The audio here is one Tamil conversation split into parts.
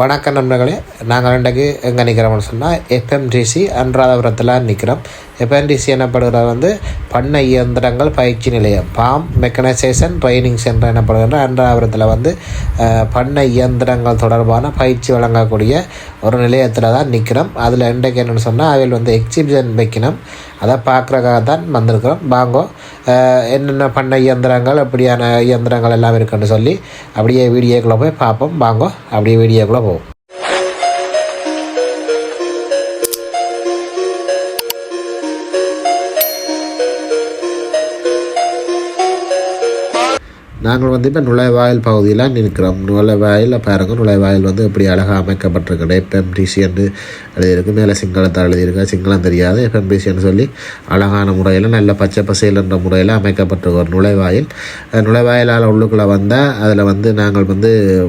வணக்கம் நண்பர்களே, நாங்கள் இன்றைக்கு எங்கே நிற்கிறோம்னு சொன்னால் எஃப்எம்டிசி அனுராதபுரத்தில் நிற்கிறோம். எஃப்எம்டிசி எனப்படுகிறது பண்ணை இயந்திரங்கள் பயிற்சி நிலையம், பாம் மெக்கனைசேஷன் ட்ரைனிங் சென்டர் எனப்படுகின்ற அனுராதபுரத்தில் பண்ணை இயந்திரங்கள் தொடர்பான பயிற்சி வழங்கக்கூடிய ஒரு நிலையத்தில் தான் நிற்கிறோம். அதில் இன்றைக்கு என்னென்னு சொன்னால் அதில் எக்ஸிபிஷன் வைக்கணும், அதை பார்க்குறக்காக தான் வந்திருக்கிறோம். வாங்கோ என்னென்ன பண்ணை இயந்திரங்கள் அப்படியான இயந்திரங்கள் எல்லாம் இருக்குன்னு சொல்லி அப்படியே வீடியோக்குள்ளே போய் பார்ப்போம். வாங்கோ அப்படியே வீடியோக்குள்ளே போவோம். நாங்கள் இப்போ நுழைவாயில் பகுதியில் நிற்கிறோம். நுழைவாயில் பாருங்க, நுழைவாயில் எப்படி அழகாக அமைக்கப்பட்டிருக்கு. எஃப்எம்டிசி என்று எழுதியிருக்கு, மேலே சிங்களத்தை எழுதியிருக்கு, சிங்களம் தெரியாது. எஃப்எம்டிசின்னு சொல்லி அழகான முறையில் நல்ல பச்சை பசையில் என்ற முறையில் அமைக்கப்பட்டிருக்கு ஒரு நுழைவாயில். நுழைவாயிலால் உள்ளுக்குள்ளே வந்தால் அதில் நாங்கள்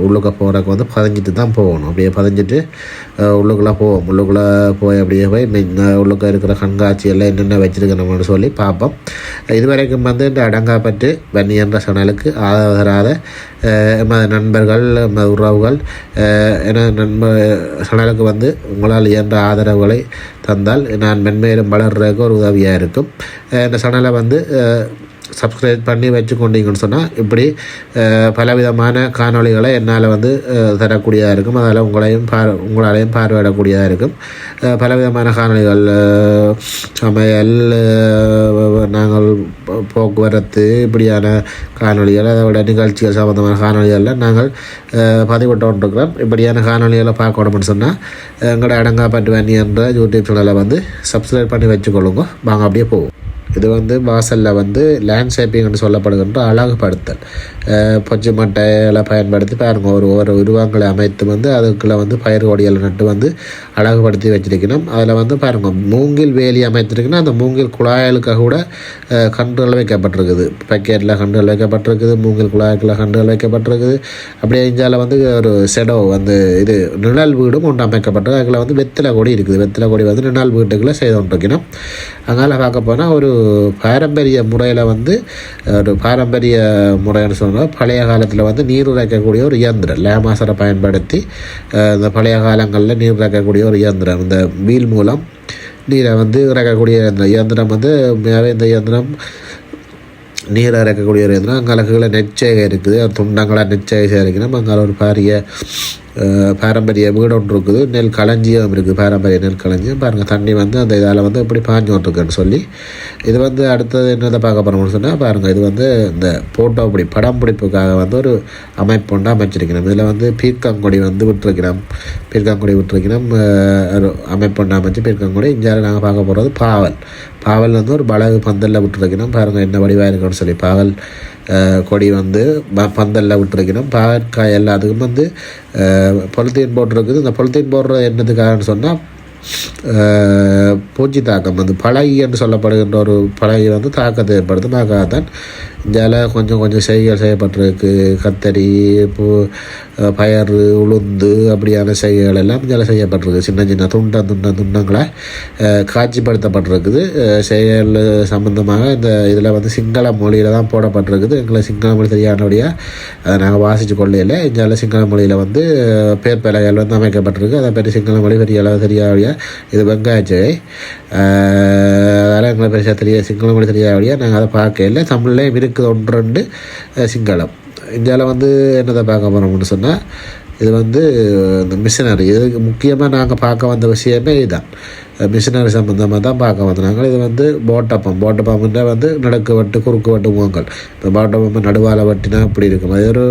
உள்ளுக்க போகிறக்கு பதிஞ்சிட்டு தான் போகணும். அப்படியே பதிஞ்சிட்டு உள்ளுக்குள்ளே போவோம். உள்ளுக்குள்ளே போய் அப்படியே போய் உள்ளுக்க இருக்கிற கண்காட்சி எல்லாம் என்னென்ன வச்சுருக்கணும்னு சொல்லி பார்ப்போம். இதுவரைக்கும் இந்த அடங்காப்பட்டு வன்னி என்ற சேனலுக்கு ஆதரவாத எமது நண்பர்கள், எமது உறவுகள் என சேனலுக்கு உங்களால் இயன்ற ஆதரவுகளை தந்தால் நான் மென்மேலும் வளர்றதுக்கு ஒரு உதவியாக இருக்கும். இந்த சேனலை சப்ஸ்கிரைப் பண்ணி வச்சு கொண்டீங்கன்னு சொன்னால் இப்படி பலவிதமான காணொளிகளை என்னால் தரக்கூடியதாக இருக்கும். அதில் உங்களாலையும் பார்வையிடக்கூடியதாக இருக்கும். பலவிதமான காணொளிகள், சமையல், நாங்கள் போக்குவரத்து, இப்படியான காணொளிகள், அதோட நிகழ்ச்சிகள் சம்பந்தமான காணொலிகளில் நாங்கள் பதிவிட்டு கொண்டிருக்கிறோம். இப்படியான காணொலிகளை பார்க்கணும்னு சொன்னால் எங்களோட அடங்காப்பட்டு வன்னி என்ற யூடியூப் சேனலை சப்ஸ்கிரைப் பண்ணி வச்சுக்கொள்ளுங்க. வாங்க அப்படியே போவோம். இது வாசலில் லேண்ட்ஸ்கேப்பிங்னு சொல்லப்படுகின்ற அழகுபடுத்தல் பொச்சு மட்டைகளை பயன்படுத்தி பாருங்க, ஒரு உருவங்களை அமைத்து அதுக்குள்ளே பயிர் கொடிகளை நட்டு அழகுபடுத்தி வச்சிருக்கணும். அதில் பாருங்கள், மூங்கில் வேலி அமைத்திருக்குன்னா அந்த மூங்கில் குழாய்களுக்காக கூட கன்றுகள் வைக்கப்பட்டிருக்குது. பேக்கெட்டில் கன்றுகள் வைக்கப்பட்டிருக்குது, மூங்கில் குழாய்க்குள்ள கன்றுகள் வைக்கப்பட்டிருக்குது. அப்படியே இஞ்சால் ஒரு செடோ இது நிழல் வீடும் ஒன்று அமைக்கப்பட்டிருக்கு. அதில் வெத்திலை கொடி இருக்குது. வெத்திலை கொடி நிழல் வீட்டுக்குள்ளே செய்து கொண்டிருக்கணும். அதனால் பார்க்க போனால் ஒரு பாரம்பரிய முறையில் ஒரு பாரம்பரிய முறைன்னு சொன்னால் பழைய காலத்தில் நீர் உரைக்கக்கூடிய ஒரு இயந்திரம், லேமாசரை பயன்படுத்தி இந்த பழைய காலங்களில் நீர் உரைக்கக்கூடிய ஒரு இயந்திரம், இந்த வீல் மூலம் நீரை இறக்கக்கூடிய இயந்திரம் இந்த இயந்திரம் நீரை இறக்கக்கூடிய ஒரு இயந்திரம். அங்கே நெச்சேகை இருக்குது, துண்டங்களாக நெச்சேகை சேரிக்கணும். அங்கே ஒரு பாரம்பரிய வீடு ஒன்று இருக்குது, நெல் களஞ்சியம் இருக்குது, பாரம்பரிய நெல் களஞ்சியம். பாருங்கள், தண்ணி அந்த இதால் இப்படி பாஞ்சு கொண்டிருக்குன்னு சொல்லி இது அடுத்தது என்னதை பார்க்க போகிறோம்னு சொன்னால் பாருங்கள், இது இந்த ஃபோட்டோ படம் பிடிப்புக்காக ஒரு அமைப்பு ஒன்று அமைச்சிருக்கணும். இதில் பீர்க்கங்கொடி விட்டுருக்கணும், பீர்க்கங்கொடி விட்டுருக்கணும், ஒரு அமைப்பு ஒன்று அமைச்சு பீர்க்கங்கொடி. இங்கே நாங்கள் பார்க்க போகிறது பாவல் ஒரு பலகு பந்தலில் விட்டுருக்கணும். பாருங்கள் என்ன வடிவாக இருக்குன்னு சொல்லி பாவல் கொடி பந்தலில் விட்டுருக்கணும். பாகற்காய் எல்லாத்துக்கும் பொலித்தீன் போட்டிருக்குது. இந்த பொலித்தீன் போடுறது என்னதுக்காகன்னு சொன்னால் பூச்சி தாக்கம் பழகின்னு சொல்லப்படுகின்ற ஒரு பழகி தாக்கத்தை ஏற்படுத்தும். தான் இந்தியாவில் கொஞ்சம் செய்கைகள் செய்யப்பட்டிருக்கு. கத்தரி, பயறு, உளுந்து அப்படியான செய்கைகள் எல்லாம் இந்தியாவில் செய்யப்பட்டிருக்கு. சின்ன துண்டங்களை காட்சிப்படுத்தப்பட்டிருக்குது. செய்கைகள் சம்பந்தமாக இந்த இதில் சிங்கள மொழியில் தான் போடப்பட்டிருக்குது. எங்களுக்கு சிங்கள மொழி தெரியாதபடியாக அதை நாங்கள் வாசித்து கொள்ளையில் இந்தியாவில் சிங்கள மொழியில் பேர் பலகைகள் அமைக்கப்பட்டிருக்கு. அதை பற்றி சிங்கள மொழி பெரிய அளவு தெரியாதபடியாக இது வெங்காயச்சவை, அதெல்லாம் எங்களை பெருசாக சிங்கள மொழி தெரியாதபடியாக நாங்கள் அதை பார்க்கல. தமிழ்லேயும் இருக்குது ஒன்று ரெண்டு சிங்களம். இந்தியாவில் என்னதை பார்க்க போகிறோம்னு சொன்னால் இது இந்த மிஷினரி. இதுக்கு முக்கியமாக நாங்கள் பார்க்க வந்த விஷயமே இதுதான், மிஷினரி சம்மந்தமாக தான் பார்க்க வந்தாங்க. இது போட்டப்பம்ன்ற நடுக்கு வட்டு குறுக்கு வட்டு முகங்கள். இப்போ போட்டப்பம் நடுவால் வட்டினா இப்படி இருக்கும். அது ஒரு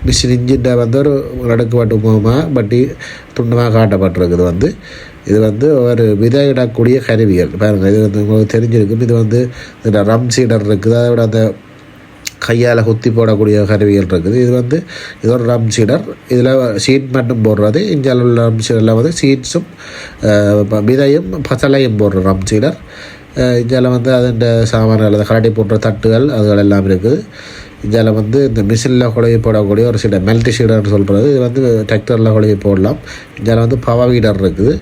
மிஷின் இன்ஜின்ட ஒரு நடுக்கு வட்டு முகமாக வட்டி துண்டமாக காட்டப்பட்டிருக்குது. இது ஒரு விதையிடக்கூடிய கருவிகள். பாருங்கள், இது உங்களுக்கு தெரிஞ்சிருக்கும். இது இந்த ரம் சீடர் இருக்குது, அதோட அந்த கையால் குத்தி போடக்கூடிய கருவிகள் இருக்குது. இது ஒரு ரம் சீடர். இதில் சீட் மட்டும் போடுறது. இந்தியாவில் உள்ள ரம் சீடரில் சீட்ஸும் விதையும் பசலையும் போடுற ரம் சீடர். இந்தியாவில் அதன் சாமான்கள், கரடி போன்ற தட்டுகள் அதுகள் எல்லாம் இருக்குது. இதில் வந்து இந்த மிஷினில் குழவி போடக்கூடிய ஒரு சீடர் மெல்டி சீடர்னு சொல்கிறது. இது வந்து டிராக்டரில் குழவி போடலாம். இதில் வந்து பவர் வீடர் இருக்குது.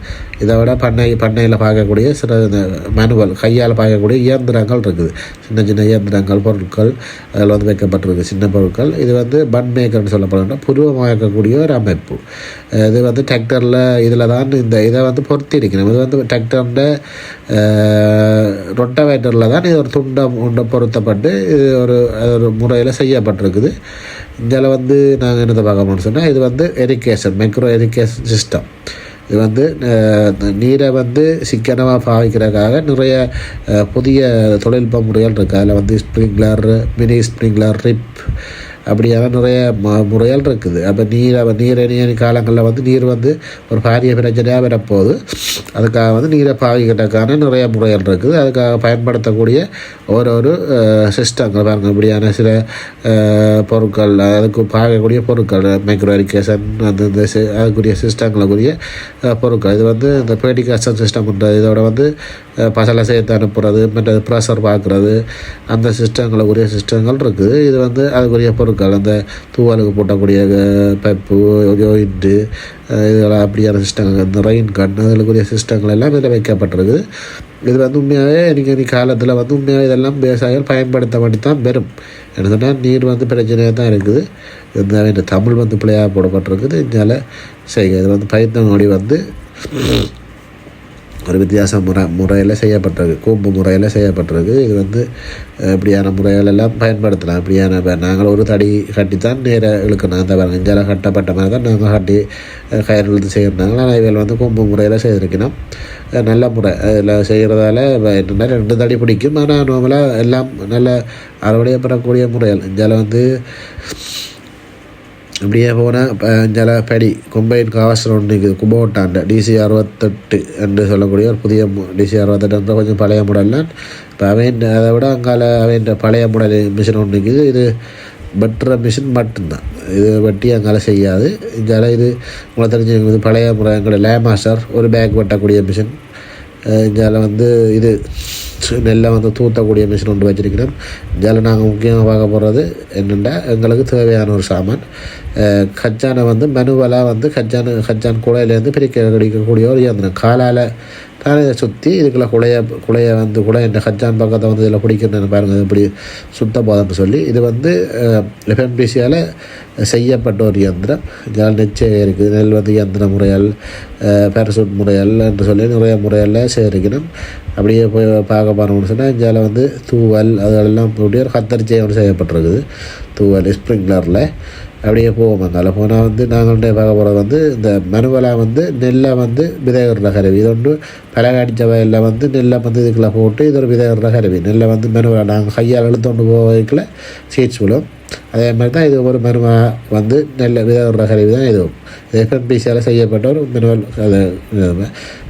இதை விட பண்ணையில் பார்க்கக்கூடிய சில இந்த மேனுவல் கையால் பார்க்கக்கூடிய இயந்திரங்கள் இருக்குது. சின்ன சின்ன இயந்திரங்கள் பொருட்கள் அதில் வந்து வைக்கப்பட்டிருக்கு, சின்ன பொருட்கள். இது வந்து பன் மேக்கர்னு சொல்லப்படுற புருவமாக்கக்கூடிய ஒரு அமைப்பு. இது வந்து டிராக்டரில் இதில் தான் இந்த இதை வந்து பொருத்தி இருக்கணும். இது வந்து டிராக்டர்ன்ற ரொட்டவேட்டரில் தான் இது ஒரு துண்டை பொருத்தப்பட்டு இது ஒரு முறையில் செய்யப்பட்டிருக்குது. இதில் வந்து நாங்கள் என்னத்தை பார்க்கணும்னு சொன்னால், இது வந்து எரிகேஷன் மைக்ரோ எரிகேஷன் சிஸ்டம். இது வந்து நீரை வந்து சிக்கனமாக பாவிக்கிறதுக்காக நிறைய புதிய தொழில்நுட்ப முறைகள் இருக்குது. அதில் வந்து ஸ்ப்ரிங்க்லர், மினி ஸ்ப்ரிங்க்லர், ரிப் அப்படியான நிறைய முறைகள் இருக்குது. அப்போ நீர் காலங்களில் வந்து நீர் வந்து ஒரு பாரிய பிரச்சனையாக வரப்போகுது. அதுக்காக வந்து நீரை பாவிக்கிறதுக்கான நிறைய முறைகள் இருக்குது. அதுக்காக பயன்படுத்தக்கூடிய ஒரு சிஸ்டங்கள் பாருங்கள். இப்படியான சில பொருட்கள், அதுக்கு பாவிக்கக்கூடிய பொருட்கள், மைக்ரோ எரிகேஷன் அந்த அதுக்குரிய சிஸ்டங்களுக்குரிய பொருட்கள். இது வந்து இந்த பேடிகாஸ்டன் சிஸ்டம்ன்ற இதோட வந்து பசலை சேர்த்து அனுப்புறது, மற்றது ப்ரெஷர் பார்க்குறது, அந்த சிஸ்டங்களுக்குரிய சிஸ்டங்கள் இருக்குது. இது வந்து அதுக்குரிய பொருட்கள், அந்த தூவலுக்கு போட்டக்கூடிய பைப்பு, ஜோயிண்ட்டு, இதெல்லாம் அப்படியான சிஸ்டங்கள், இந்த ரெயின் கன் அதுக்குரிய சிஸ்டங்கள் எல்லாம் இதில் வைக்கப்பட்டிருக்குது. இது வந்து உண்மையாகவே இன்றைக்கி காலத்தில் வந்து உண்மையாக இதெல்லாம் விவசாயிகள் பயன்படுத்த வேண்டி தான் பெறும். என்ன சொன்னால் நீர் வந்து பிரச்சனையாக தான் இருக்குது. இந்த தமிழ் வந்து பிள்ளையாக போடப்பட்டிருக்குது. இதனால் செய்க இது வந்து பைத்தனோடி வந்து ஒரு வித்தியாச முறையில் செய்யப்பட்டிருக்கு, கூம்பு முறையில் செய்யப்பட்டிருக்கு. இது வந்து இப்படியான முறைகளெல்லாம் பயன்படுத்தலாம். இப்படியான நாங்கள் ஒரு தடி கட்டித்தான் நேர இழுக்கணும். அந்த இஞ்சால கட்டப்பட்ட மாதிரி தான் நாங்கள் கட்டி கயிறு இழுத்து செய்கிறாங்க. ஆனால் இதில் வந்து கூம்பு முறையில் செய்திருக்கணும். நல்ல முறை அதில் செய்கிறதால என்னென்னா 2 தடி பிடிக்கும். ஆனால் நார்மலாக எல்லாம் நல்ல அறுவடையை பெறக்கூடிய முறைகள். இஞ்சால வந்து இப்படியே போனால் இஞ்சால படி கொம்பைன் காவசரம் ஒன்று இருக்குது. குபோட்டாண்ட DC 68 என்று சொல்லக்கூடிய ஒரு புதிய DC 68 கொஞ்சம் பழைய மாடல்லாம். இப்போ அதை விட அங்கால பழைய மாடல் மிஷின் ஒன்று இருக்குது. இது வெட்டுற மிஷின் மட்டும்தான், இது வெட்டி அங்கால செய்யாது. இங்கால இது உங்களை தெரிஞ்சுக்கிறது பழைய முறை எங்களோட லேமாஸ்டர் ஒரு பேக் வெட்டக்கூடிய மிஷின். இங்கால வந்து இது நெல்லை வந்து தூத்தக்கூடிய மிஷின் ஒன்று வச்சிருக்கிறோம். இதில் நாங்கள் முக்கியமாக பார்க்க போகிறது என்னென்னா, எங்களுக்கு தேவையான ஒரு சாமான் கச்சானை வந்து மனுவலாக வந்து கச்சான் குழையிலேருந்து பிரிக்கக்கூடிய ஒரு இயந்திரம். காலால் தானே இதை சுற்றி இதுக்குள்ளே குழைய வந்து இந்த கச்சான் பக்கத்தை வந்து இதில் பிடிக்கணுன்னு பாருங்கள், இப்படி சுத்த போதன்னு சொல்லி. இது வந்து FMDCயால் செய்யப்பட்ட ஒரு இயந்திரம். இதில் நிச்சயம் இருக்குது. நெல் வந்து இயந்திர முறைகள், பேரசூட் முறைகள் என்று சொல்லி நிறைய முறைகளில் சேரிக்கணும். அப்படியே போய் பார்க்க போனோம்னு சொன்னால், இந்தியாவில் வந்து தூவல் அதெல்லாம் போட்டு ஒரு கத்தரிச்சை ஒன்று செய்யப்பட்டிருக்குது. தூவல் ஸ்ப்ரிங்க்லரில் அப்படியே போவோம். அங்கே போனால் வந்து நாங்கள் பார்க்க போகிறது வந்து இந்த மனுவலாக வந்து நெல்லை வந்து விதைகிற கருவி. இது ஒன்று பலகாடிச்ச வயலில் வந்து நெல்லை வந்து இதுக்குள்ளே போட்டு இது ஒரு விதைகிற கருவி. நெல்லை வந்து மனுவலாக நாங்கள் கையால் இழுத்தொண்டு போகல சீட்ஸ் விழும். அதே மாதிரி தான் இது ஒரு மனுவாக வந்து நெல்லை விதைகிற கருவி தான். இதுவும் FMDCயால் செய்யப்பட்ட ஒரு மனுவல்.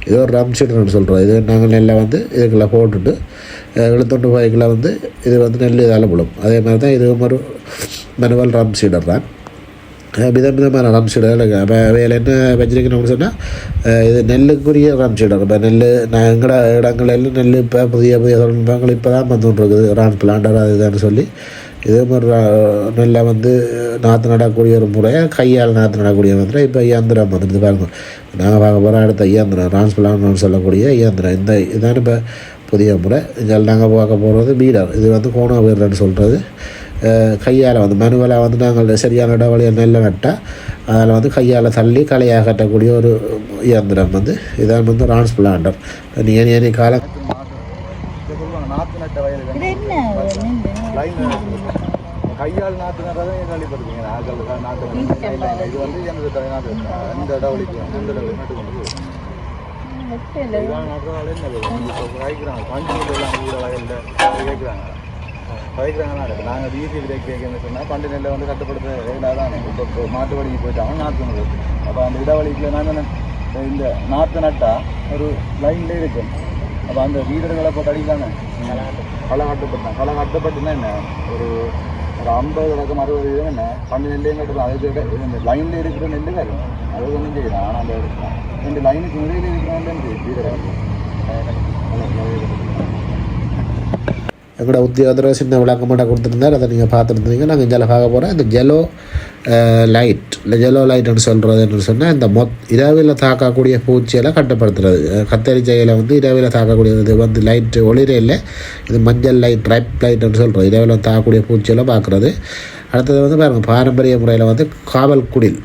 இது ஒரு ரம் சீடர்னு சொல்கிறோம். இது நாங்கள் நெல்லை வந்து இதுக்குள்ளே போட்டுட்டு இழுத்தொண்டு போய்க்குள்ளே வந்து இது வந்து நெல் இதால் விழும். அதே மாதிரி தான் இதுவும் ஒரு மனுவல் ரம் சீடர் தான். விதமான ரம் சீடர். அப்போ வேலை என்ன வச்சிருக்கணும்னு சொன்னால், இது நெல்லுக்குரிய ரம் சீடர். இப்போ நெல் நான் எங்கட இடங்களில் நெல் இப்போ புதிய தொழில்நுட்பங்கள் இப்போ தான் வந்துட்டுருக்குது. ரான் பிளான்டர் அது இதுன்னு சொல்லி இதே மாதிரி நெல்லை வந்து நாற்று நடக்கூடிய ஒரு முறையாக கையால் நாற்று நடக்கூடிய மாதிரி இப்போ இயந்திரம் வந்துட்டு பாருங்க. நாங்கள் பார்க்க போகிற அடுத்த இயந்திரம் டிரான்ஸ்பிளான்ட்னு சொல்லக்கூடிய இயந்திரம். இதான் இப்போ புதிய முறை. இதில் நாங்கள் பார்க்க போகிறது பீடர். இது வந்து கோணா வீரர்னு சொல்கிறது. கையால் வந்து மனுவலாக வந்து நாங்கள் சரியான இடவழியை நெல்லை நட்டால் அதில் வந்து கையால் தள்ளி களையாக கட்டக்கூடிய ஒரு இயந்திரம் வந்து இதான் வந்து டிரான்ஸ்பிளான்டர். நீ காலம் கையால் நாற்று நடுறதை கேள்விப்பட்டிருக்கீங்க. நாற்று இது வந்து இந்த இடவழிக்கு இந்த நட்டு கொண்டு நடுறதால என்ன காய்க்கிறாங்க. பஞ்சு எல்லாம் ஊற வயலில் கேட்குறாங்க பயிர்க்கிறாங்கன்னா இருக்குது. நாங்கள் வீசி விதைக்கணும்னு சொன்னால் பண்டு நெல்லை வந்து கட்டுப்படுத்த தான். இப்போ மாட்டு வழிக்கு போயிட்டாங்க நாற்று நடுறது. அப்போ அந்த இடவழிக்கில் நான் இந்த நாற்று நட்டால் ஒரு லைன்லேயே இருக்கும். அப்போ அந்த வீரர்களை போட்டு அடிக்காங்க. களை கட்டுப்பட்டுனா என்ன ஒரு 50 தொடக்கம் 60 வீதம் என்ன பண்டு நெல்லையும் கட்டுறோம். அதுக்கு இந்த லைனில் இருக்கிற நெல் வரும். அது ஒன்றும் செய்யலாம். ஆனால் அந்த ரெண்டு லைனுக்கு இடையில இருக்கிற வீரர்கள் எங்களோட உத்தியோகத்தில் சின்ன விளக்கமாட்ட கொடுத்துருந்தார். அதை நீங்கள் பார்த்துருந்தீங்க. நாங்கள் இங்கே பார்க்க போகிறோம். இந்த ஜெலோ லைட், இல்லை ஜெலோ லைட்னு சொல்கிறதுன்னு சொன்னால் இந்த இரவில் தாக்கக்கூடிய பூச்சியெல்லாம் கட்டுப்படுத்துறது. கத்தரிச்சையில் வந்து இரவில் தாக்கக்கூடியது வந்து லைட்டு ஒளிரையில் இது மஞ்சள் லைட், ரைப் லைட்னு சொல்கிறோம். இரவில் தாக்கக்கூடிய பூச்சியெல்லாம் பார்க்குறது. அடுத்தது வந்து பாருங்கள், பாரம்பரிய முறையில் வந்து காவல் குடில்.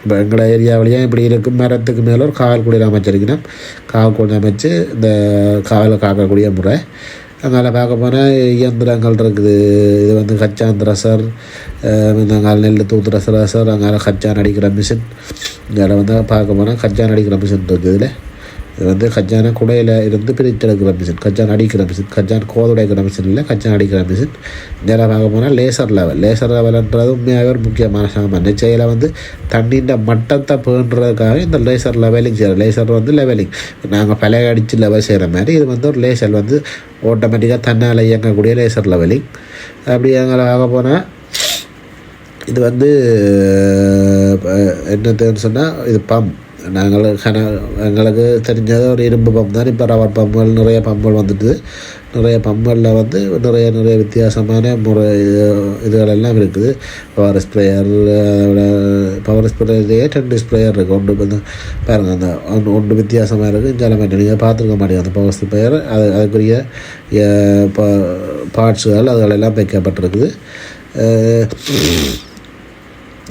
இப்போ எங்களோட ஏரியாவிலேயே இப்படி இருக்கும், மரத்துக்கு மேலே ஒரு காவல் குடில் அமைச்சிருக்கணும். காவல் குடில் அமைச்சு இந்த காவலை காக்கக்கூடிய முறை. அங்கே பார்க்க போனால் இயந்திரங்கள் இருக்குது. இது வந்து கச்சான் த்ரஷர், அங்கே நெல் தூத்துற த்ரஷர், அங்கே கச்சான் அடிக்கிற மிஷின். இதில் வந்து பார்க்க போனால் கச்சான் அடிக்கிற மிஷின் இருக்குது. இதில் இது வந்து கச்சான குடையில் இருந்து பிரித்தெடுக்கிற மிஷின், கச்சான் அடிக்கிற மிஷின், கச்சான் கோதுடைக்கிற மிஷின் இல்லை, கச்சான் அடிக்கிற மிஷின். இதில் பார்க்க போனால் லேசர் லெவல்ன்றது உண்மையாகவே ஒரு முக்கியமான சாமான். நிச்சயில் வந்து தண்ணியின் மட்டத்தை பேணுறதுக்காக இந்த லேசர் லெவலிங் செய்கிறோம். லேசர் வந்து லெவலிங் நாங்கள் பழைய அடித்து லெவல் செய்கிற மாதிரி இது வந்து ஒரு லேசர் வந்து ஆட்டோமேட்டிக்காக தன்னால் இயங்கக்கூடிய லேசர் லெவலிங். அப்படி எங்களை பார்க்க போனால் இது வந்து என்னதுன்னு சொன்னால் இது பம்ப். எங்களுக்கு தெரிஞ்சது ஒரு இரும்பு பம்ப் தான். இப்போ ரவர் பம்புகள், நிறைய பம்புகள் வந்துட்டு, நிறைய பம்புகளில் வந்து நிறைய வித்தியாசமான முறை இதுகளெல்லாம் இருக்குது. பவர் ஸ்ப்ரேயர், பவர் ஸ்ப்ரேயர்லேயே 2 ஸ்ப்ரேயர் இருக்குது. ஒன்று வந்து பாருங்கள், அந்த ஒன்று வித்தியாசமாக இருக்குது. ஜலமேட்டை நீங்கள் பார்த்துருக்க மாட்டேங்க. அந்த பவர் ஸ்ப்ரேயர் அதுக்குரிய பார்ட்ஸுகள் அதுகளெல்லாம் வைக்கப்பட்டிருக்குது.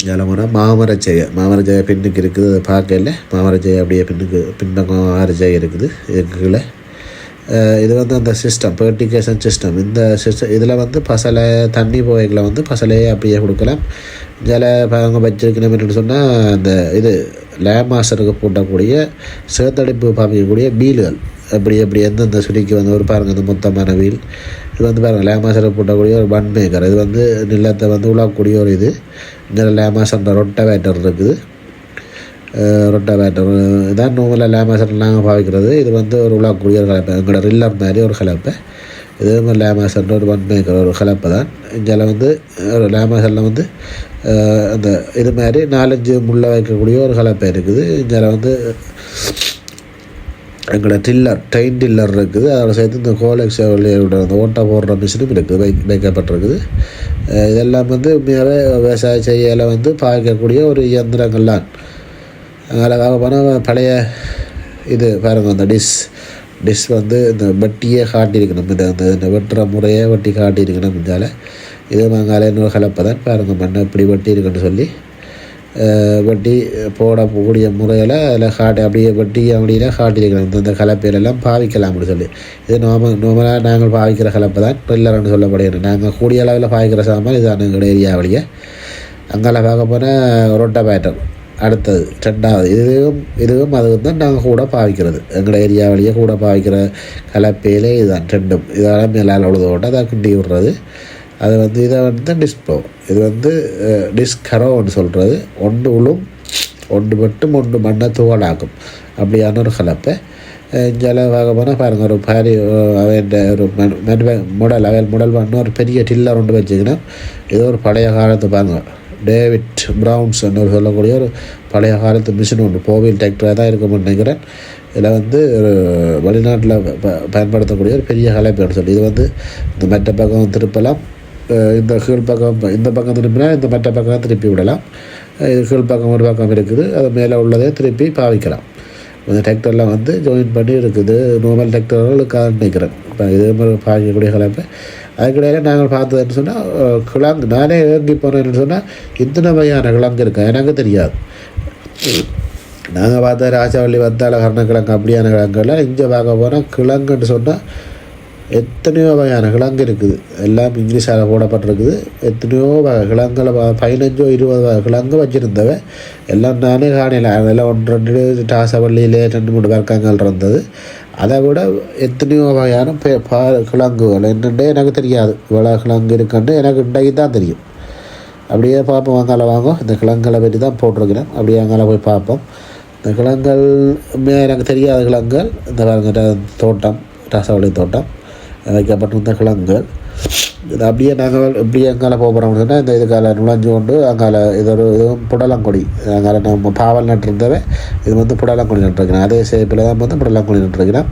ஜலமுறை மாமரச்செய்ய பின்னுக்கு இருக்குது. அதை பார்க்கல, மாமரச்செய்ய அப்படியே பின்பக்கம் 6 ஜெய் இருக்குது இதுக்குள்ள. இது வந்து அந்த சிஸ்டம், பெர்டிகேஷன் சிஸ்டம். இந்த சிஸ்டம் இதில் வந்து பசலை தண்ணி போய்களை வந்து பசலையே அப்படியே கொடுக்கலாம். அவங்க வச்சிருக்கணும்னு சொன்னால் அந்த இது லேமாசருக்கு போட்டக்கூடிய சேத்தடிப்பு பாமிக்கக்கூடிய வீல்கள் அப்படி எந்தெந்த சுருக்கி வந்து ஒரு பாருங்கள், இந்த மொத்தமான வீல். இது வந்து பாருங்கள், லேமாசருக்கு போட்டக்கூடிய ஒரு பன் மேக்கர். இது வந்து நிலத்தை வந்து உழக்கூடிய ஒரு இது. இந்த லேமாசன்ற ரொட்டவேட்டர் இருக்குது. ரொட்டவேட்டர் இதான் நோமலாக லேமாசர் நாங்கள் பாவிக்கிறது. இது வந்து ஒரு உழக்கூடிய ஒரு கலப்பை, எங்களோட ரில்லர் மாதிரி ஒரு கலப்பை. இது மாதிரி லேமாசன்ற ஒரு பன் மேக்கர் ஒரு கலப்பை தான். இதில் வந்து ஒரு லேமாசரில் வந்து அந்த இது மாதிரி 4-5 முள்ள வைக்கக்கூடிய ஒரு கலப்பை இருக்குது. இதில் வந்து எங்களோட ட்ரெயின் டில்லர் இருக்குது. அதோட சேர்த்து இந்த கோலெக்ஸ் அந்த ஓட்டை போடுற மிஷினும் இருக்குது, வைக்கப்பட்டிருக்குது. இதெல்லாம் வந்து உண்மையாகவே விவசாய செய்யலை வந்து பாய்க்கக்கூடிய ஒரு இயந்திரங்கள்லாம். அதில் போனால் பழைய இது பாருங்கள், அந்த டிஷ் வந்து இந்த வெட்டியே காட்டியிருக்கணும். இந்த வெட்டுற முறையை வெட்டி காட்டியிருக்கணும். இதால் இது நாங்கள் இன்னொரு கலப்பை தான் பாருங்கள், மண்ணை இப்படி வெட்டி இருக்குன்னு சொல்லி வெட்டி போடக்கூடிய முறையில் அதில் அப்படியே வெட்டி அப்படின்னா காட்டியிருக்கணும். இந்த கலப்பையிலெல்லாம் பாவிக்கலாம் அப்படின்னு சொல்லி. இது நார்மலாக நாங்கள் பாவிக்கிற கலப்பை தான் ட்ரில்லர்னு சொல்லப்படுகிறது. நாங்கள் கூடிய அளவில் பாவிக்கிற சாமான் இதுதான் எங்களுடைய ஏரியாவிலேயே. அங்கே பார்க்க போனால் ரொட்டவேட்டர் அடுத்தது 2வது. இதுவும் அதுவும் தான் நாங்கள் கூட பாவிக்கிறது. எங்களோட ஏரியாவிலேயே கூட பாவிக்கிற கலப்பையிலே இதுதான் 2ம். இதெல்லாம் மேலால் உழுதோட்ட அதை கிண்டி விடுறது. அது வந்து இதை வந்து டிஸ்போ. இது வந்து டிஸ்கரோன்னு சொல்கிறது. ஒன்று உளும், ஒன்று மட்டும், ஒன்று மண்ணை துவளாக்கும். அப்படியான ஒரு கலப்பை. இங்கே பார்க்க போனால் பாருங்கள், ஒரு பாரி அவன் ஒரு முடல் பண்ண ஒரு பெரிய டில்லர் ஒன்று வச்சுக்கணும். இது ஒரு பழைய காலத்து பாருங்கள், டேவிட் ப்ரவுன்ஸ் என்று சொல்லக்கூடிய ஒரு பழைய காலத்து மிஷின் ஒன்று, போவில் டிராக்டராக தான் இருக்கும்னு நினைக்கிறேன். இதில் வந்து ஒரு வெளிநாட்டில் பயன்படுத்தக்கூடிய ஒரு பெரிய கலப்பைன்னு சொல்லி. இது வந்து இந்த மற்ற பக்கம் திருப்பலாம், இந்த கீழ் பக்கம் இந்த பக்கம் திரும்பினா இந்த மற்ற பக்கம் திருப்பி விடலாம். இது கீழ் பக்கம் ஒரு பக்கம் இருக்குது, அது மேலே உள்ளதே திருப்பி பாவிக்கலாம். இந்த டிராக்டரில் வந்து ஜாயின் பண்ணி இருக்குது. நார்மல் டிராக்டர்களுக்காக நினைக்கிறேன். இப்போ இதே மாதிரி பாவிக்கக்கூடிய கலப்பை. அதுக்கிடையில நாங்கள் பார்த்ததுன்னு சொன்னால் கிழங்கு, நானே ஏங்கி போனேன்னு சொன்னால் இத்தனை வகையான கிழங்கு இருக்கேன் எனக்கு தெரியாது. நாங்கள் பார்த்த ராஜாவள்ளி வந்தால கருணக்கிழங்கு அப்படியான கிழங்குலாம் இங்கே பார்க்க போனால் கிழங்குன்னு சொன்னால் எத்தனையோ வகையான கிழங்கு இருக்குது. எல்லாம் இங்கிலீஷால் போடப்பட்டிருக்குது. எத்தனையோ வகை கிழங்குல 15-20 வகை கிழங்கு வச்சுருந்தவன் எல்லாம் நானே காணல. அதெல்லாம் 1-2 ராசவள்ளியிலே 2-3 வர்க்கங்கள் இருந்தது. அதை விட எத்தனையோ வகையான கிழங்குகள் என்னென்னே எனக்கு தெரியாது. இவ்வளோ கிழங்கு இருக்குன்னு எனக்கு இன்றைக்கு தான் தெரியும். அப்படியே பார்ப்போம், அங்கால வாங்க. இந்த கிழங்குகளை பற்றி தான் போட்டிருக்கிறேன். அப்படியே அங்கால போய் பார்ப்போம். இந்த கிழங்குகள் எனக்கு தெரியாத கிழங்குகள். இந்த தோட்டம், ராசவள்ளி தோட்டம் வைக்கப்பட்டிருந்த கிழங்குகள். இது அப்படியே நாங்கள் இப்படியே எங்கால போகிறோம்னு சொன்னால் இந்த இதுக்கால நுழைஞ்சு கொண்டு அங்கால இதுவும் புடலங்கொடி அங்கால நம்ம பாவல் நட்டுருந்தவே இது வந்து புடலங்கொடி நட்டுருக்கிறேன். அதே ஷேப்பில் தான் வந்து புடலங்கொடி நட்டுருக்கிறேன்.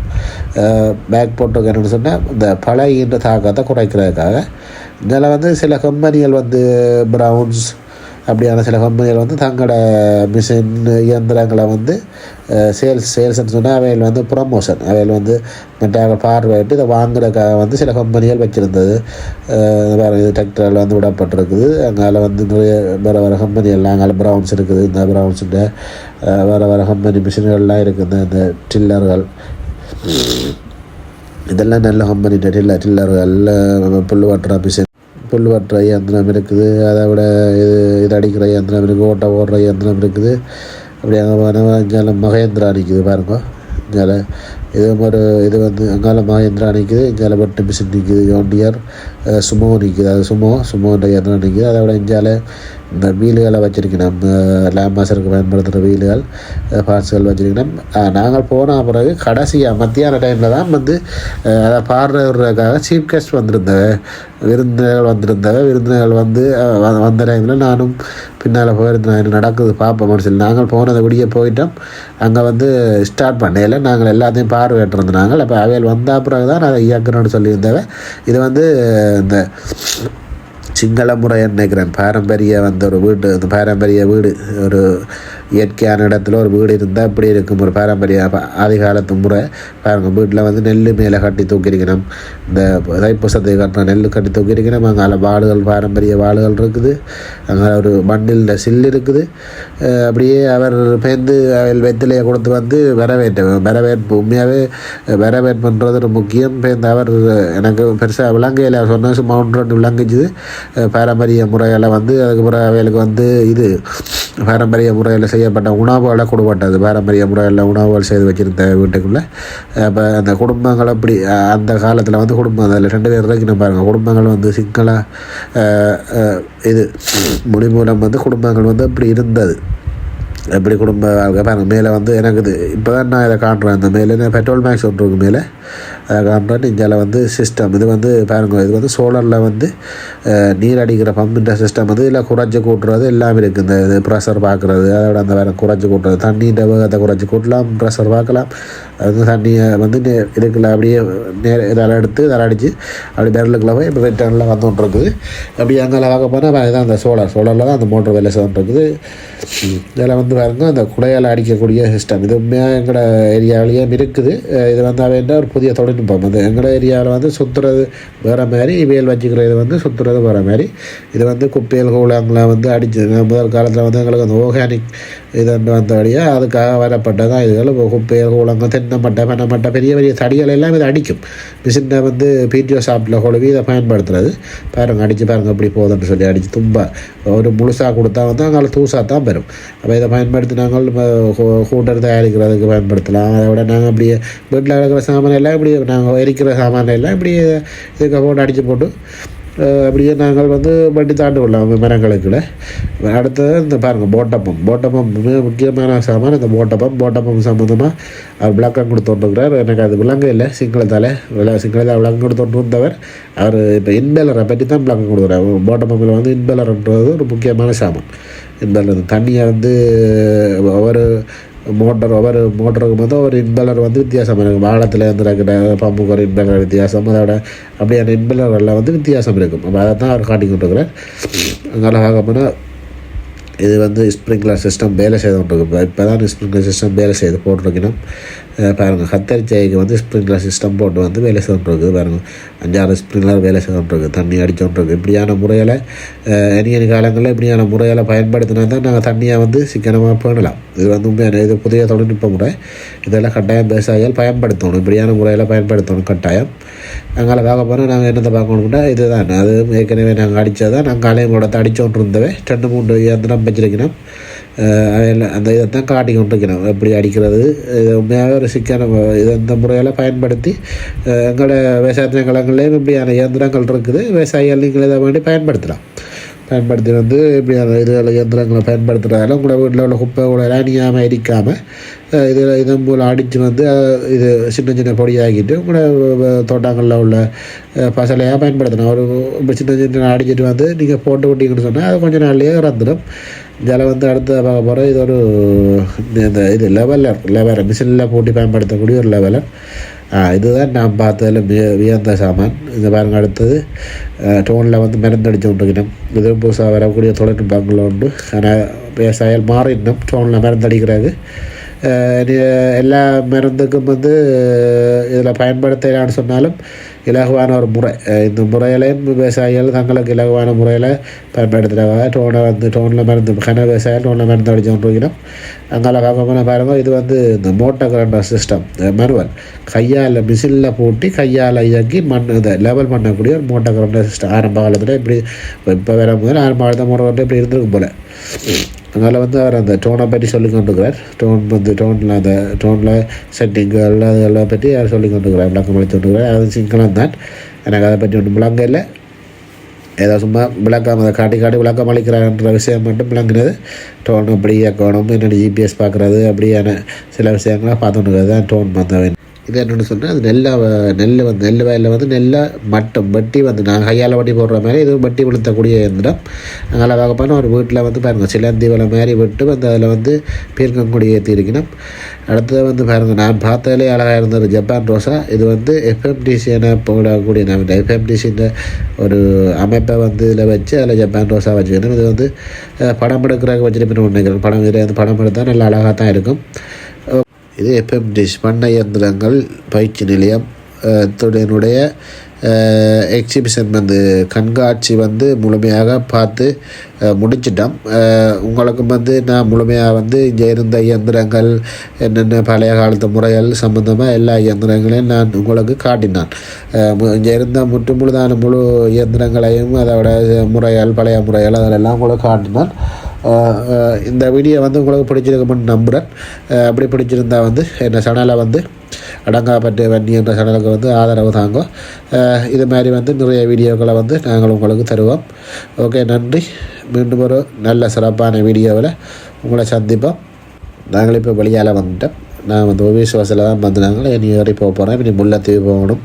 பேக் போட்டிருக்க என்னென்னு சொன்னால் இந்த பழையின்ற தாக்கத்தை குறைக்கிறதுக்காக. இதில் வந்து சில கம்பெனிகள் வந்து ப்ரௌன்ஸ் அப்படியான சில கம்பெனிகள் வந்து தங்களோட மிஷின் இயந்திரங்களை வந்து சேல்ஸ்ன்னு சொன்னால் அவையில் வந்து ப்ரமோஷன் அவையில் வந்து மற்ற பார்வையிட்டு இதை வாங்குறதுக்காக வந்து சில கம்பெனிகள் வச்சுருந்தது. வேறு இது டிராக்டரில் வந்து விடப்பட்டிருக்குது. அங்கால வந்து நிறைய வேறு வேறு கம்பெனிகள்லாம் அங்கால ப்ரௌன்ஸ் இருக்குது. இந்த ப்ரௌன்ஸுன்ற வேறு வேறு கம்பெனி மிஷின்கள்லாம் இருக்குது. இந்த டில்லர்கள் இதெல்லாம் நல்ல கம்பெனி டில்லர்கள் புல் வெட்டுற மிஷின் புல் வெட்டுற இயந்திரம் இருக்குது. அதை விட இது அடிக்கிற இயந்திரம் இருக்குது. ஓட்ட ஓடுற இயந்திரம் இருக்குது. அப்படி அங்கே மகேந்திரா நிற்குது பாருங்க. இங்கே இது வந்து அங்கால மகேந்திரா நிற்குது. இங்கே வெட்டு மிஷின் நிற்குது. ஜோண்டியர் சுமோ நிற்குது. அது சுமோன்ற இயந்திரம் நிற்குது. அதை விட இங்கே இந்த வீலுகளை வச்சுருக்கணும். லேம்பாசருக்கு பயன்படுத்துகிற வீலுகள் பார்ட்ஸ்கள் வச்சுருக்கணும். நாங்கள் போன பிறகு கடைசியாக மத்தியான டைமில் தான் வந்து அதை பாடுறதுக்காக சீஃப் கெஸ்ட் விருந்தினர்கள் வந்து வந்த டைமில் நானும் பின்னால் போயிருந்தேன். நடக்குது பார்ப்போம்னு சொல்லி நாங்கள் போனதை விடிய போயிட்டோம். அங்கே வந்து ஸ்டார்ட் பண்ணையில் நாங்கள் எல்லாத்தையும் பார்வையிட்டிருந்தாங்க. அப்போ அவையில் வந்த பிறகு தான் நான் இயக்கணும்னு சொல்லியிருந்தேன். இது வந்து இந்த சிங்கள முறைன்னு நினைக்கிறேன். பாரம்பரிய வந்து ஒரு வீடு அந்த பாரம்பரிய வீடு ஒரு இயற்கையான இடத்துல ஒரு வீடு இருந்தால் இப்படி இருக்கும். ஒரு பாரம்பரிய ஆதிகாலத்து முறை பாருங்க. வீட்டில் வந்து நெல் மேலே கட்டி தூக்கியிருக்கணும். இந்த தைப்பூசத்தை கட்டின நெல் கட்டி தூக்கியிருக்கணும். அங்கே வாளுகள் பாரம்பரிய வாளுகள் இருக்குது. அங்கே ஒரு மண்ணில் சில் இருக்குது. அப்படியே அவர் பேர்ந்து வெத்திலையை கொடுத்து வந்து வரவேற்பு உண்மையாகவே வரவேற்புன்றது ஒரு முக்கியம். பேர்ந்து அவர் எனக்கு பெருசாக விலங்கையில் சொன்ன சும்மா 1-2 விலங்குச்சுது. பாரம்பரிய முறையில் வந்து அதுக்கப்புறம் அவைகளுக்கு வந்து இது பாரம்பரிய முறையில் செய்யப்பட்ட உணவுகளை கொடுப்பட்டது. பாரம்பரிய முறையில் உணவுகள் செய்து வச்சுருந்த வீட்டுக்குள்ளே. அப்போ அந்த குடும்பங்கள் அப்படி அந்த காலத்தில் வந்து குடும்பம் அதில் 2 பேர் இருக்கணும் பாருங்கள். குடும்பங்கள் வந்து சிங்கள இது மொழி மூலம் வந்து குடும்பங்கள் வந்து அப்படி இருந்தது. எப்படி குடும்ப வாழ்க்கை பாருங்கள். மேலே வந்து எனக்கு இது இப்போ தான் நான் இதை காட்டுறேன். இந்த மேலே பெட்ரோல் மேக்ஸ் ஒன்று இருக்குது மேலே அதை காட்டுறேன். இந்தியாவில் வந்து சிஸ்டம் இது வந்து பாருங்கள். இது வந்து சோலரில் வந்து நீர் அடிக்கிற பம்புன்ற சிஸ்டம் வந்து இதில் குறைச்சி கூட்டுறது எல்லாமே இருக்குது. இந்த இது ப்ரெஷர் பார்க்குறது அதோட அந்த வேறு குறைச்சி கூட்டுறது தண்ணின்ற வேகத்தை குறைச்சி கூட்டலாம். ப்ரெஷர் பார்க்கலாம். அது வந்து தண்ணியை வந்து இதுக்குள்ள அப்படியே இதில் எடுத்து இதில் அடித்து அப்படி பெரலுக்குள்ள போய் இப்போ ரிட்டர்னில் வந்துட்டு இருக்குது. அப்படி அங்கே பார்க்க போனால் அதுதான் அந்த சோலரில் தான் அந்த மோட்டர் வேலை செய்துட்டு. இதில் வந்து பாருங்க அந்த குடையால் அடிக்கக்கூடிய சிஸ்டம் இது உண்மையாக எங்களோட ஏரியாவிலேயும் இருக்குது. இது வந்து அவைன்ற ஒரு புதிய தொழில்நுட்பம். அது எங்களோட ஏரியாவில் வந்து சுற்றுறது வேறு மாதிரி இவையல் வச்சுக்கிறது வந்து சுற்றுறது வேறு மாதிரி. இது வந்து குப்பையல் கூழாங்களை வந்து அடிச்சு முதல் காலத்தில் வந்து எங்களுக்கு அந்த ஆர்கானிக் இது வந்தபடியாக அதுக்காக வரப்பட்டதான் இதுகள். குப்பையல் கூழாங்க தென்னமட்டை பனைமட்டை பெரிய பெரிய தடிகள் எல்லாம் இதை அடிக்கும். மிஷினை வந்து பிடிஓ ஷாப்பில் கொழுவி இதை பயன்படுத்துறது பாருங்கள். அடித்து பாருங்கள் எப்படி போகுதுன்னு சொல்லி அடித்து தும்பா ஒரு முழுசாக கொடுத்தா வந்து அங்கே தூசாக தான் பெறும். அப்போ இதை பயன்படுத்தி நாங்கள் கூட்டர் தயாரிக்கிறதுக்கு பயன்படுத்தலாம். அதை விட நாங்கள் அப்படியே வீட்டில் இருக்கிற சாமான் எல்லாம் இப்படி நாங்கள் எரிக்கிற சாமான் எல்லாம் இப்படி இதுக்கு போட்டு அடித்து போட்டு அப்படியே நாங்கள் வந்து வண்டி தாண்டு விடலாம் மரங்களுக்குள்ள. அடுத்தது இந்த பாருங்கள் போட்டப்பம் மிக முக்கியமான சாமான் இந்த போட்டப்பம் சம்மந்தமாக அவர் விளக்கம் கொடுத்துருக்கிறார். எனக்கு அது விளங்க இல்லை சிங்களத்தால் விளக்கம் கொடுத்துட்டு இருந்தவர். அவர் இப்போ இன்பேலரை பற்றி தான் விளக்கம் கொடுக்குறார். போட்டப்பம்பில் வந்து இன்பேலர்ன்றது ஒரு முக்கியமான சாமான். இன்பேலர் தண்ணியை வந்து மோட்டருக்கு வந்து ஒரு இன்பேலர் வந்து வித்தியாசம் இருக்குது. வாழத்தில் இருந்து இருக்கிற பம்புக்கு ஒரு இன்பேலர் வித்தியாசம். அதோட அப்படியான இன்பேலரில் வந்து வித்தியாசம் இருக்கும். அப்போ அதை தான் அவர் காட்டி கொண்டிருக்கிறார். அங்கே பார்க்க போனால் இது வந்து ஸ்ப்ரிங்க்லர் சிஸ்டம் வேலை செய்து கொண்டிருக்கு. இப்போ தான் ஸ்ப்ரிங்க்லர் சிஸ்டம் வேலை செய்து போட்டிருக்கணும். பாருங்கள் கத்தரிச்சாய்க்கு வந்து ஸ்ப்ரிங்க்லர் சிஸ்டம் போட்டு வந்து வேலை செய்துட்டுருக்கு. பாருங்கள் 5-6 ஸ்ப்ரிங்க்லர் வேலை செய்துட்டுருக்கு. தண்ணி அடிச்சுட்டுருக்கு. இப்படியான முறையில் இனி காலங்களில் இப்படியான முறையில் பயன்படுத்தினா தான் நாங்கள் தண்ணியை வந்து சிக்கனமாக பண்ணலாம். இது வந்து உண்மையான இது புதிய தொழில்நுட்ப முறை. இதெல்லாம் கட்டாயம் விவசாயிகள் பயன்படுத்தணும். இப்படியான முறையில் பயன்படுத்தணும் கட்டாயம். அங்கே பார்க்க போனால் நாங்கள் என்னத்தை பார்க்கணும்னா இது தான். அது ஏற்கனவே நாங்கள் அடித்ததான் நாங்கள் அலையோட அடித்தோன்று இருந்தவே 2-3 இயந்திரம் வச்சிருக்கணும். அந்த இதைத்தான் காட்டி கொண்டிருக்கணும் எப்படி அடிக்கிறது. இது உண்மையாக ஒரு சிக்கனம். இது இந்த முறையில் பயன்படுத்தி எங்களோட விவசாய நிலங்கள்லேயும் இப்படியான இயந்திரங்கள் இருக்குது. விவசாயிகள் நீங்கள் இதை வேண்டி பயன்படுத்தலாம். பயன்படுத்தி வந்து இப்படி அந்த இதில் இயந்திரங்களை பயன்படுத்துகிறதால உங்களோட வீட்டில் உள்ள குப்பைகளை அணியாமல் எரிக்காமல் இதன் மூலம் அடித்து வந்து இது சின்ன சின்ன பொடியாகிட்டு உங்களோட தோட்டங்களில் உள்ள பசலையாக பயன்படுத்தணும். ஒரு இப்போ சின்ன சின்ன அடிச்சிட்டு வந்து நீங்கள் போட்டு விட்டீங்கன்னு சொன்னால் அது கொஞ்சம் நாள்லேயே இறந்துடும். இதில் வந்து அடுத்த பார்க்க போகிற இது ஒரு இந்த இது லெவலர் மிஷினில் போட்டு பயன்படுத்தக்கூடிய ஒரு லெவலர். இதுதான் நான் பார்த்ததில் வியந்த சாமான். இந்த பாருங்க, அடுத்தது டோனில் வந்து மருந்தடிச்சு கொண்டிருக்கணும். இதுவும் புதுசாக வரக்கூடிய தொழில்நுட்பங்கள் உண்டு. ஆனால் விவசாயிகள் மாறிடணும் டோனில் மருந்தடிக்கிறாங்க. எல்லா மருந்துக்கும் வந்து இதில் பயன்படுத்தலான்னு சொன்னாலும் இலகுவான ஒரு முறை. இந்த முறையிலையும் விவசாயிகள் தங்களுக்கு இலகுவான முறையில் பயன்படுத்துகிறாங்க. டோனில் மருந்து விவசாயிகள் டோனில் மருந்து அடித்து கொண்டிருக்கணும். அங்கே பார்க்க போனால் பாருங்கள், இது வந்து இந்த மோட்டர் கிரைண்டர் சிஸ்டம் மனுவல் கையால் மிஷினில் போட்டு கையால் இயக்கி இதை லெவல் பண்ணக்கூடிய ஒரு மோட்டர் கிரைண்டர் சிஸ்டம். ஆரம்ப காலத்தில் இப்படி இப்போ வேற முதல் ஆரம்ப காலத்தில் மோட்டர் கிரைண்டர் இப்படி இருந்திருக்கும் போல். அதனால் வந்து அவர் அந்த டோனை பற்றி சொல்லி கொண்டுருக்கிறார். டோனில் அந்த டோனில் செட்டிங்கள் அதெல்லாம் பற்றி அவர் சொல்லி கொண்டுருக்கிறார், விளக்கம் அளித்து கொண்டுருக்கிறார். அது சிங்களம் தான், எனக்கு அதை பற்றி ஒன்றும் விளங்க இல்லை. ஏதோ சும்மா விளக்கம் அதை காட்டி விளக்கம் அளிக்கிறார்ன்ற விஷயம் மட்டும் விளங்கினது. டோன் அப்படி இயக்கணும், என்னென்ன ஜிபிஎஸ் பார்க்குறது அப்படியான சில விஷயங்களாக பார்த்துட்டு தான் டோன் வந்தவன். இது என்னென்னு சொன்னால், அது நெல் வயலில் வந்து நெல்லை மட்டும் வெட்டி வந்து நாங்கள் கையால் வட்டி போடுற மாதிரி இது வெட்டி விழுத்தக்கூடிய இயந்திரம். அதனால் பார்க்கப்போனால் ஒரு வீட்டில் வந்து பாருங்கள் சிலந்தி வலை மாதிரி விட்டு வந்து அதில் வந்து பீர்க்கங்குடி ஏற்றி இருக்கணும். அடுத்தது வந்து பாருங்கள், நான் பார்த்ததிலே அழகாக இருந்தது ஜப்பான் ரோசா. இது வந்து எஃப்எம்டிசி என போடக்கூடிய நம்ம எஃப்எம்டிசின்ற ஒரு அமைப்பை வந்து இதில் வச்சு அதில் ஜப்பான் ரோசா வச்சுக்கணும். இது வந்து படம் எடுக்கிறதுக்கு வச்சுட்டு நினைக்கிறேன். இதில் வந்து படம் எடுத்தால் நல்லா அழகாக தான் இருக்கும். இது எஃப்எம்டிசி பண்ணை இயந்திரங்கள் பயிற்சி நிலையம் என்னுடைய எக்ஸிபிஷன் வந்து கண்காட்சி வந்து முழுமையாக பார்த்து முடிச்சிட்டோம். உங்களுக்கும் வந்து நான் முழுமையாக வந்து இங்கே இருந்த இயந்திரங்கள் என்னென்ன பழைய காலத்து முறைகள் சம்மந்தமாக எல்லா இயந்திரங்களையும் நான் உங்களுக்கு காட்டினான். இங்கே இருந்த முழுதான முழு இயந்திரங்களையும் அதோட முறைகள் பழைய முறைகள் அதெல்லாம் உங்களுக்கு காட்டினான். இந்த வீடியோ வந்து உங்களுக்கு பிடிச்சிருக்குமென்னு நம்புகிறேன். அப்படி பிடிச்சிருந்தா வந்து என்ன சேனலை வந்து அடங்காப்பட்டு வன்னி என்ற சேனலுக்கு வந்து ஆதரவு தாங்க. இது மாதிரி வந்து நிறைய வீடியோக்களை வந்து நாங்கள் உங்களுக்கு தருவோம். ஓகே, நன்றி. மீண்டும் ஒரு நல்ல சிறப்பான வீடியோவில் உங்களை சந்திப்போம். நாங்கள் இப்போ வெளியால் வந்துட்டோம். நான் வந்து விசுவாசில் தான் வந்து நாங்கள் இனி ஏறி போக போகிறேன். இனி முல்லைத்தீவு போகணும்.